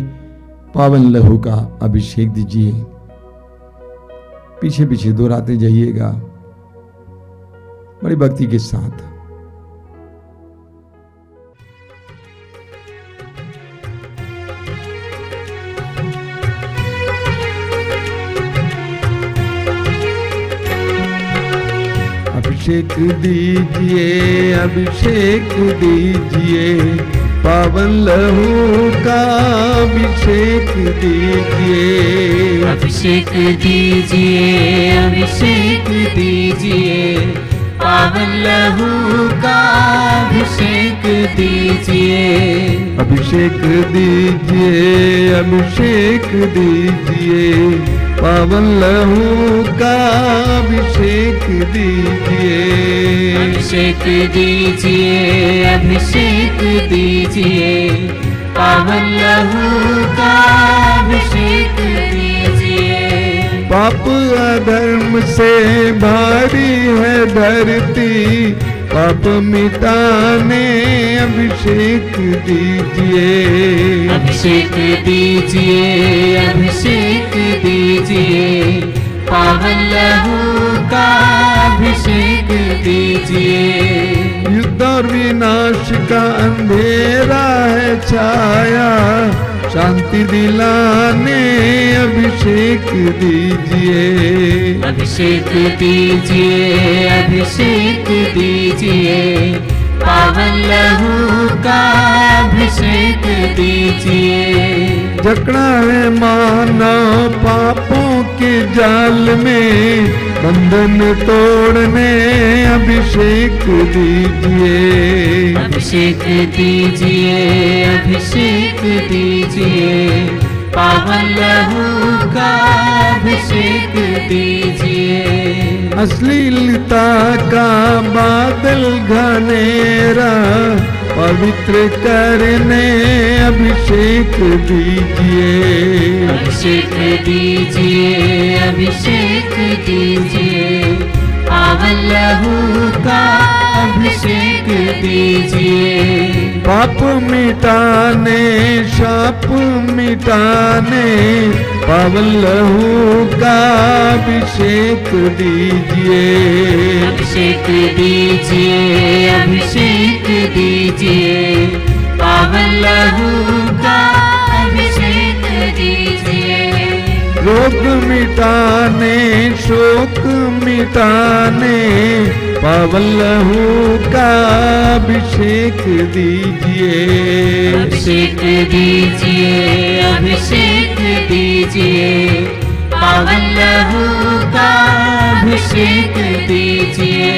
पावन लहू का अभिषेक दीजिए। पीछे पीछे दोहराते जाइएगा बड़ी भक्ति के साथ। अभिषेक दीजिए, अभिषेक दीजिए, पावन लहू का अभिषेक दीजिए। अभिषेक दीजिए, अभिषेक दीजिए, पावन लहू का अभिषेक दीजिए। अभिषेक दीजिए, अभिषेक दीजिए, पावन लहू का अभिषेक दीजिए। अभिषेक दीजिए, अभिषेक दीजिए, पावन लहू का अभिषेक दीजिए। पाप अधर्म से भारी है धरती, पाप मिटाने अभिषेक दीजिए। अभिषेक दीजिए, अभिषेक दीजिए, पावन लहू का अभिषेक दीजिए। युद्ध और विनाश का अंधेरा है छाया, शांति दिलाने अभिषेक दीजिए। अभिषेक दीजिए, अभिषेक दीजिए, पावन लहू का अभिषेक दीजिए। जकड़ा है मानव पापों के जाल में, बंधन तोड़ने अभिषेक दीजिए। अभिषेक दीजिए, अभिषेक दीजिए, पावन लहू का अभिषेक दीजिए। अश्लीलता का बादल घनेरा पवित्र करने अभिषेक दीजिए। अभिषेक दीजिए, अभिषेक दीजिए, पावन लहू का अभिषेक दीजिए। पाप मिटाने शाप मिटाने पावन लहू का अभिषेक दीजिए। अभिषेक दीजिए, अभिषेक दीजिए, पावन लहू का अभिषेक दीजिए। रोग मिटाने शोक मिटाने पावन लहू का अभिषेक दीजिए। अभिषेक दीजिए, अभिषेक दीजिए, पावन लहू का अभिषेक दीजिए।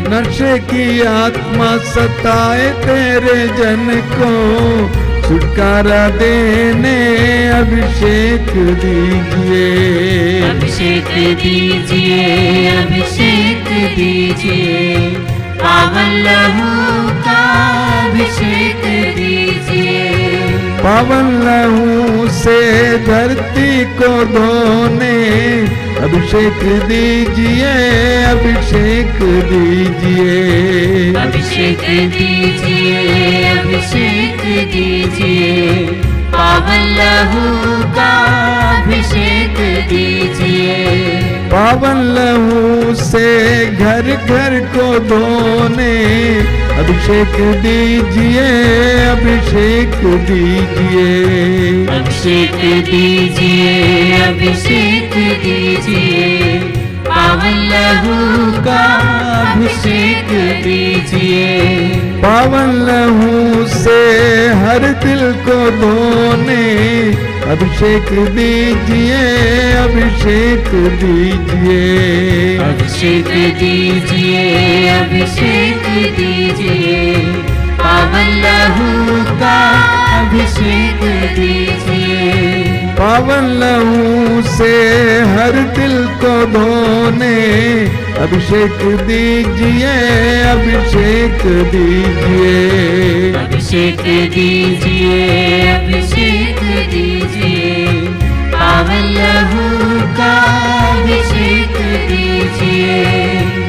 नशे की आत्मा सताए तेरे जन को, छुटकारा देने अभिषेक दीजिए। अभिषेक दीजिए, अभिषेक दीजिए, पावन लहू का अभिषेक दीजिए। पावन लहू से धरती को धोने अभिषेक दीजिए। अभिषेक दीजिए। अभिषेक दीजिए, अभिषेक दीजिए, पावन लहू का अभिषेक दीजिए। पावन लहू से घर घर को धोने अभिषेक दीजिए। अभिषेक दीजिए। अभिषेक दीजिए, अभिषेक दीजिए, पावन लहू का अभिषेक दीजिए। पावन लहू से हर दिल को धोने अभिषेक दीजिए। अभिषेक दीजिए। अभिषेक दीजिए, अभिषेक दीजिए, पावन लहू का अभिषेक दीजिए। पावन लहू से हर दिल को धोने अभिषेक दीजिए। अभिषेक दीजिए। अभिषेक दीजिए, अभिषेक दीजिए, पावन लहू का अभिषेक दीजिए।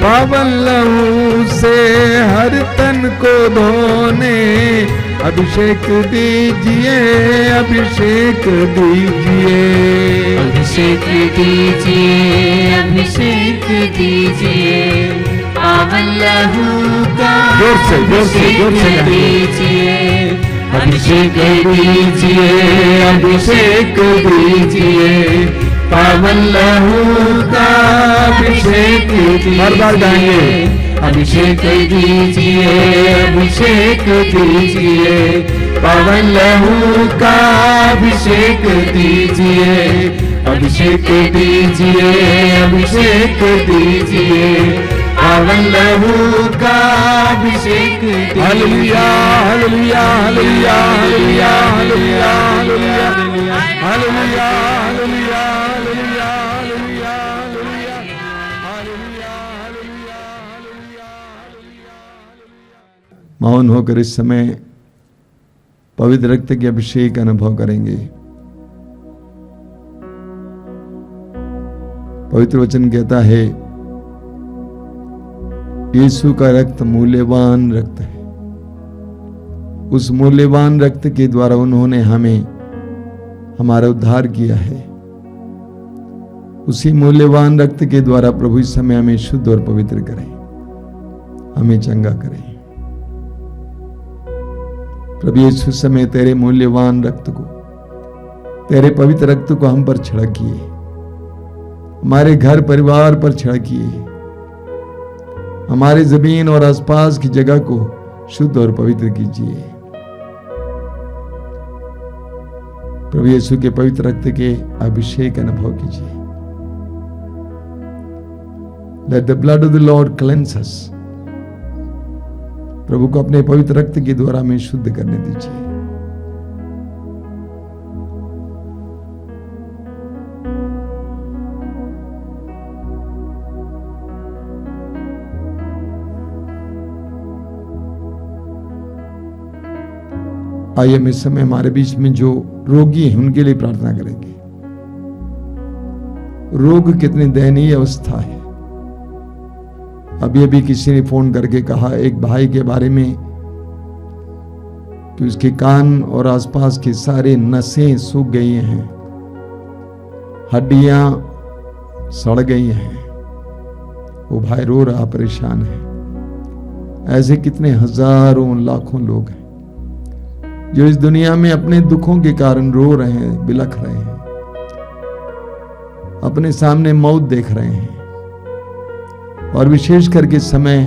पावन लहू से हर तन को धोने अभिषेक दीजिए। अभिषेक दीजिए। अभिषेक दीजिए, अभिषेक दीजिए, पावन लहू का जोर से अभिषेक दीजिए। अभिषेक दीजिए, अभिषेक दीजिए, पावन लहू का अभिषेक दीजिए। अभिषेक दीजिए, अभिषेक दीजिए, पावन लहू का अभिषेक दीजिए। अभिषेक दीजिए, अभिषेक दीजिए, पावन लहू का अभिषेक दीजिए। Hallelujah hallelujah hallelujah hallelujah hallelujah hallelujah hallelujah hallelujah hallelujah hallelujah hallelujah hallelujah hallelujah. मौन होकर इस समय पवित्र रक्त के अभिषेक का अनुभव करेंगे। पवित्र वचन कहता है यीशु का रक्त मूल्यवान रक्त है। उस मूल्यवान रक्त के द्वारा उन्होंने हमें हमारा उद्धार किया है। उसी मूल्यवान रक्त के द्वारा प्रभु इस समय हमें शुद्ध और पवित्र करें, हमें चंगा करें। प्रभु यीशु समय तेरे मूल्यवान रक्त को, तेरे पवित्र रक्त को हम पर छिड़किए, हमारे घर परिवार पर छिड़किए, हमारी जमीन और आसपास की जगह को शुद्ध और पवित्र कीजिए। प्रभु यीशु के पवित्र रक्त के अभिषेक अनुभव कीजिए। Let the blood of the Lord cleanse us. प्रभु को अपने पवित्र रक्त के द्वारा में शुद्ध करने दीजिए। आइए हम इस समय हमारे बीच में जो रोगी हैं उनके लिए प्रार्थना करेंगे। रोग कितनी दयनीय अवस्था है। अभी किसी ने फोन करके कहा एक भाई के बारे में कि उसके कान और आसपास की सारी नसें सूख गई हैं, हड्डियां सड़ गई हैं। वो भाई रो रहा, परेशान है। ऐसे कितने हजारों लाखों लोग हैं जो इस दुनिया में अपने दुखों के कारण रो रहे हैं, बिलख रहे हैं, अपने सामने मौत देख रहे हैं। और विशेष करके इस समय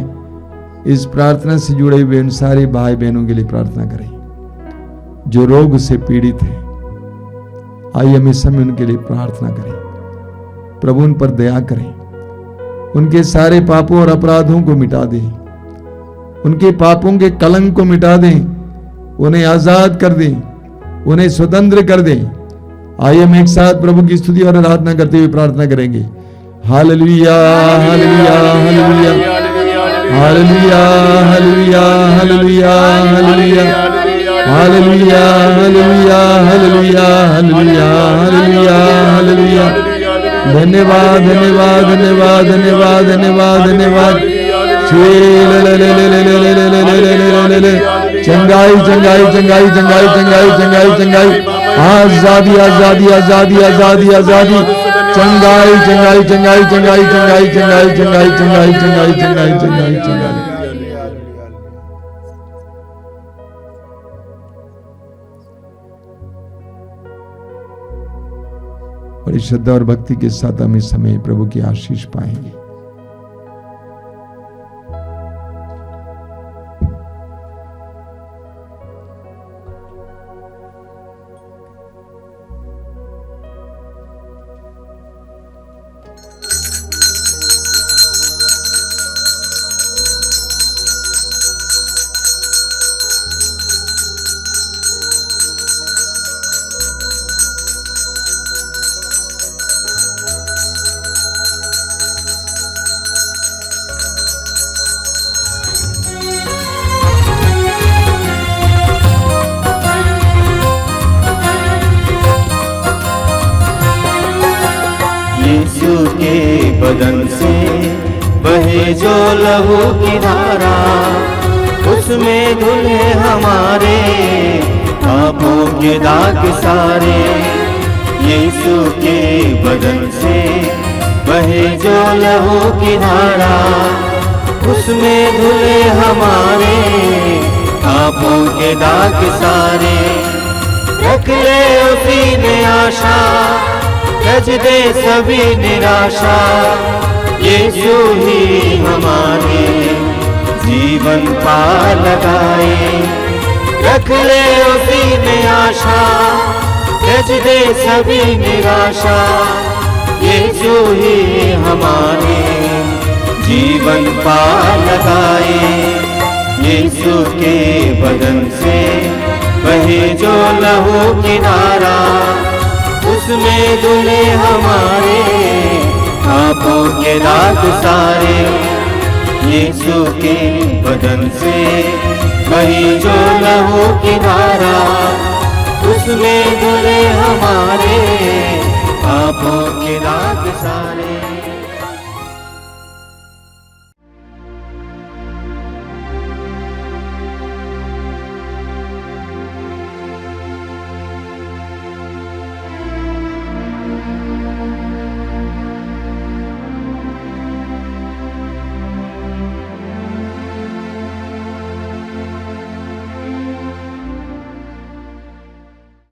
इस प्रार्थना से जुड़े हुए उन सारे भाई बहनों के लिए प्रार्थना करें जो रोग से पीड़ित हैं। आइए हम इस समय उनके लिए प्रार्थना करें। प्रभु उन पर दया करें, उनके सारे पापों और अपराधों को मिटा दें, उनके पापों के कलंक को मिटा दें, उन्हें आजाद कर दें, उन्हें स्वतंत्र कर दें। आइए हम एक साथ प्रभु की स्तुति और आराधना करते हुए प्रार्थना करेंगे। Hallelujah hallelujah hallelujah hallelujah hallelujah hallelujah hallelujah hallelujah hallelujah hallelujah hallelujah hallelujah hallelujah. धन्यवाद धन्यवाद धन्यवाद धन्यवाद धन्यवाद धन्यवाद। चंगाई चंगाई चंगाई चंगाई चंगाई चंगाई चंगाई, आजादी आजादी आजादी आजादी आजादी, चंगाई चंगाई चंगाई चंगाई चंगाई चंगाई चंगाई चंगाई चंगाई चंगाई चंगाई चंगाई। बड़ी श्रद्धा और भक्ति के साथ हम इस समय प्रभु की आशीष पाएंगे। यीशु के बदन से बहे जो लहू की धारा, उसमें धुले हमारे पापों के दाग सारे। यीशु के बदन से बहे जो लहू की धारा, उसमें धुले हमारे पापों के दाग सारे। रख ले उसी में आशा, तज दे सभी निराशा। यीशु ही हमारे जीवन पार लगाए। रख ले उसी में आशा, तज दे सभी निराशा। यीशु ही हमारे जीवन पार लगाए। यीशु के बदन से बहे जो लहू की धारा, उसमें धुले हमारे पापों के दाग सारे। यीशु के बदन से बही जो लहू की धारा, उसमें धुले हमारे पापों के दाग सारे।